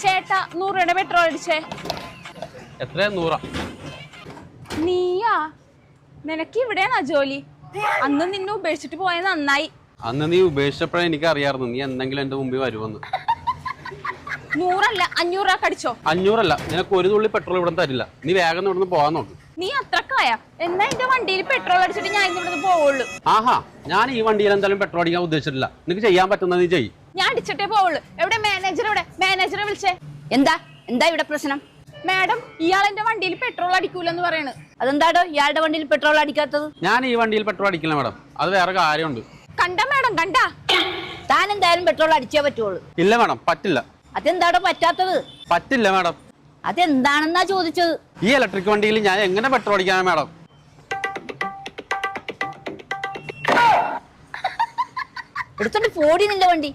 ചേട്ടാ 100 രൂപയുടെ പെട്രോൾ അടിച്ചേ. എത്രയാ? 100. നീയാ? നിനക്ക് ഇവിടെയാണോ ജോലി? അന്ന് നിന്നെ ഉപേക്ഷിച്ചിട്ട് പോയത് നന്നായി. അന്ന് നീ ഉപേക്ഷിച്ചപ്പോഴേ എനിക്ക് അറിയാമായിരുന്നു നീ എന്തെങ്കിലും എന്റെ മുമ്പിൽ വരുമെന്ന്. 100 അല്ല 500 രൂപ അടിച്ചോ. 500 അല്ല, നിനക്ക് ഒരു തുള്ളി പെട്രോൾ ഇവിടെ തരില്ല. നീ വേഗം ഇവിടുന്ന് പോകാൻ നോക്ക്. നീ അത്രക്കായ? എന്നാ എന്റെ വണ്ടിയിൽ പെട്രോൾ അടിച്ചിട്ട് ഞാൻ ഇവിടുന്ന് പോവുള്ളൂ. ആഹാ, ഞാൻ ഈ വണ്ടിയിൽ എന്തായാലും പെട്രോൾ അടിക്കാൻ ഉദ്ദേശിച്ചിട്ടില്ല. നിനക്ക് ചെയ്യാൻ പറ്റുന്നത് നീ ചെയ്യും. ഞാൻ അടിച്ചിട്ടേ പോവുള്ളൂ. എവിടെ മാനേജർ? എവിടെ മാനേജറെ വിളിച്ചേ. എന്താ ഇവിടെ പ്രശ്നം? മാഡം, ഇയാൾ എന്റെ വണ്ടിയിൽ പെട്രോൾ അടിക്കൂലെന്ന് പറയണ്. അതെന്താടോ ഇയാളുടെ വണ്ടിയിൽ പെട്രോൾ അടിക്കാത്തത്? ഞാൻ ഈ വണ്ടിയിൽ പെട്രോൾ അടിക്കില്ല മാഡം, അത് വേറെ കാര്യമുണ്ട്. കണ്ട മാഡം, കണ്ട? താൻ എന്തായാലും പെട്രോൾ അടിച്ചേ പറ്റുള്ളൂ. ഇല്ല മാഡം, പറ്റില്ല. അതെന്താടോ പറ്റാത്തത്? പറ്റില്ല മാഡം. അതെന്താണെന്നാ ചോദിച്ചത്. ഈ ഇലക്ട്രിക് വണ്ടിയിൽ ഞാൻ എങ്ങനെ പെട്രോൾ അടിക്കാനാ മാഡം? എടുത്തോണ്ട് പോടി നിന്റെ വണ്ടി.